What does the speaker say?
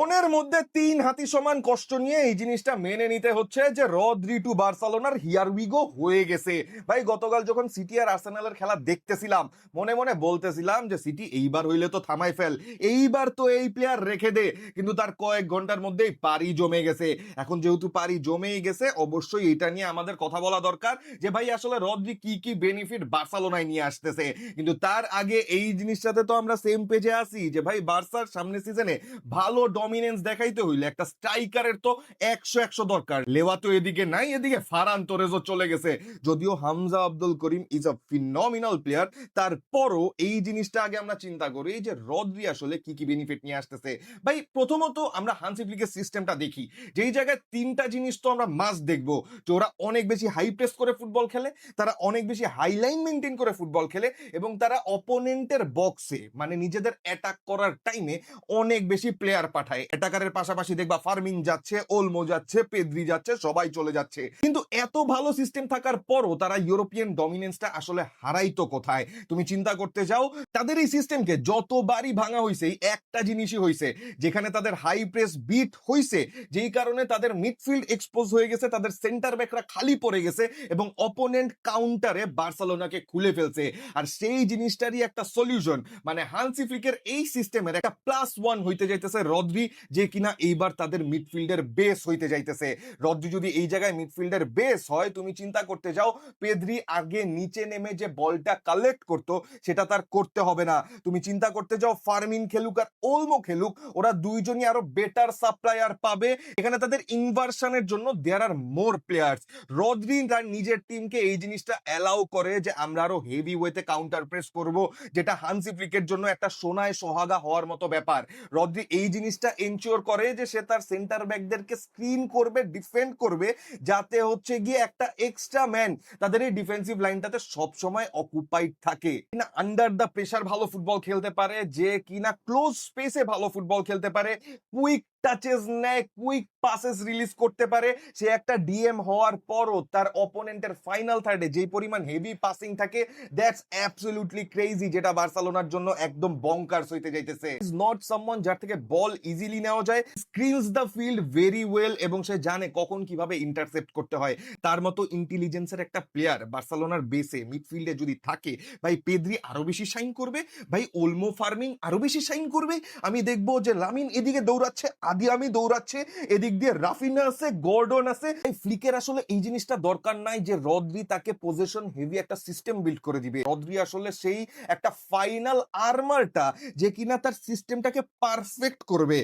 মনের মধ্যে তিন হাতি সমান কষ্ট নিয়ে এই জিনিসটা মেনে নিতে হচ্ছে যে রদ্রি টু বার্সেলোনার হিয়ার উই গো হয়ে গেছে। ভাই গতকাল যখন সিটি আর আর্সেনালের খেলা দেখতেছিলাম মনে মনে বলতেছিলাম যে সিটি এইবার হইলে তো থামাই ফেল, এইবার তো এই প্লেয়ার রেখে দে, কিন্তু তার কয়েক ঘন্টার মধ্যেই পারি জমে গেছে। এখন যেহেতু পারি জমেই গেছে অবশ্যই এটা নিয়ে আমাদের কথা বলা দরকার যে ভাই আসলে রদ্রি কি কি বেনিফিট বার্সেলোনায় নিয়ে আসতেছে। কিন্তু তার আগে এই জিনিসটাতে তো আমরা সেম পেজে আছি যে ভাই বার্সার সামনের সিজনে ভালো ডমিনেন্স দেখাইতে হইলে একটা স্ট্রাইকারের তো 100 দরকার। লেওয়া তো এদিকে নাই, এদিকে ফারান তোরেজও চলে গেছে। যদিও Hamza Abdul Karim is a phenomenal player, তারপরও এই জিনিসটা আগে আমরা চিন্তা করি যে রদ্রি আসলে কি কি বেনিফিট নিয়ে আসতেছে। ভাই প্রথমত আমরা হান্সি ফ্লিকের সিস্টেমটা দেখি, যেই জায়গায় তিনটা জিনিস তো আমরা মাস্ট দেখবো যে ওরা অনেক বেশি হাই প্রেস করে ফুটবল খেলে, তারা অনেক বেশি হাই লাইন মেনটেন করে ফুটবল খেলে, এবং তারা অপোনেন্টের বক্সে মানে নিজেদের অ্যাটাক করার টাইমে অনেক বেশি প্লেয়ার পাঠায়। অ্যাটাকারের পাশাপাশি দেখবা ফার্মিন যাচ্ছে, ওলমো যাচ্ছে, পেদ্রি যাচ্ছে, সবাই চলে যাচ্ছে। কিন্তু এত ভালো সিস্টেম থাকার পরও তারা ইউরোপিয়ান ডমিনেন্সটা আসলে হারাইতো কোথায়? তুমি চিন্তা করতে যাও, তাদের এই সিস্টেমকে যতবারই ভাঙা হয়েছে একটা জিনিসই হয়েছে, যেখানে তাদের হাই প্রেস বিট হয়েছে, যেই কারণে তাদের মিডফিল্ড এক্সপোজ হয়ে গেছে, তাদের সেন্টার ব্যাকরা খালি পড়ে গেছে এবং অপোনেন্ট কাউন্টারে বার্সেলোনাকে খুলে ফেলছে। আর সেই জিনিসটারই একটা সলিউশন মানে হান্সি ফ্লিকের এই সিস্টেমের একটা +1 হইতে যাইতেছে রদ্রি, যে কিনা এইবার তাদের মিডফিল্ডের বেস হইতে যাইতেছে। রদ্রি যদি এই জায়গায় মিডফিল্ডের বেস হয়, তুমি চিন্তা করতে যাও পেদ্রি আগে নিচে নেমে যে বলটা কালেক্ট করতো সেটা তার করতে হবে না। তুমি চিন্তা করতে যাও ফার্মিন খেলুক আর ওলমো খেলুক, ওরা দুইজনই আরো বেটার সাপ্লায়ার পাবে। এখানে তাদের ইনভার্সনের জন্য দেয়ার আর মোর প্লেয়ার্স। রদ্রি তার নিজের টিমকে এই জিনিসটা অ্যালাউ করে যে আমরা আরো হেভি ওয়েতে কাউন্টার প্রেস করব, যেটা হান্সি ফ্লিকের জন্য একটা সোনায় সোহাগা হওয়ার মতো ব্যাপার। রদ্রি এই জিনিসটা এনশিওর করে যে সে তার সেন্টার ব্যাকদেরকে স্ক্রিন করবে, ডিফেন্ড করবে, যাতে হচ্ছে গিয়ে একটা এক্সট্রা ম্যান তাদের এই ডিফেন্সিভ লাইনটাতে সব সময় অকুপাইড থাকে, কিনা আন্ডার দ্য প্রেসার ভালো ফুটবল খেলতে পারে, যে কিনা ক্লোজ স্পেসে ভালো ফুটবল খেলতে পারে, কুইক টাচেস নেয়, কুইক পাসেস রিলিজ করতে পারে। সে একটা ডিএম হওয়ার পরও তার অপোনেন্টের ফাইনাল থার্ডে যেই পরিমাণ হেভি পাসিং থাকে, দ্যাটস অ্যাবসলিউটলি ক্রেজি, যেটা বার্সেলোনার জন্য একদম বঙ্কার্স হইতে যাইতেছে। ইজ নট সামওয়ান যার থেকে বল ইজিলি নেওয়া যায়, screens the field very well, এবং সে জানে কখন কিভাবে ইন্টারসেপ্ট করতে হয়। তার মতো ইন্টেলিজেন্সের একটা প্লেয়ার বার্সেলোনার বেসে মিডফিল্ডে যদি থাকে, ভাই পেদ্রি আরো বেশি শাইন করবে, ভাই ওলমো ফার্মিং আরো বেশি শাইন করবে। আমি দেখবো যে লামিন এদিকে দৌড়াচ্ছে, আদিয়ামি দৌড়াচ্ছে, এদিক দিয়ে রাফিনা আছে, গর্ডন আছে। এই ফ্লিকের আসলে এই জিনিসটা দরকার নাই যে রদ্রি তাকে পজিশন হেভি একটা সিস্টেম বিল্ড করে দিবে। রদ্রি আসলে সেই একটা ফাইনাল আর্মারটা যে কিনা তার সিস্টেমটাকে পারফেক্ট করবে।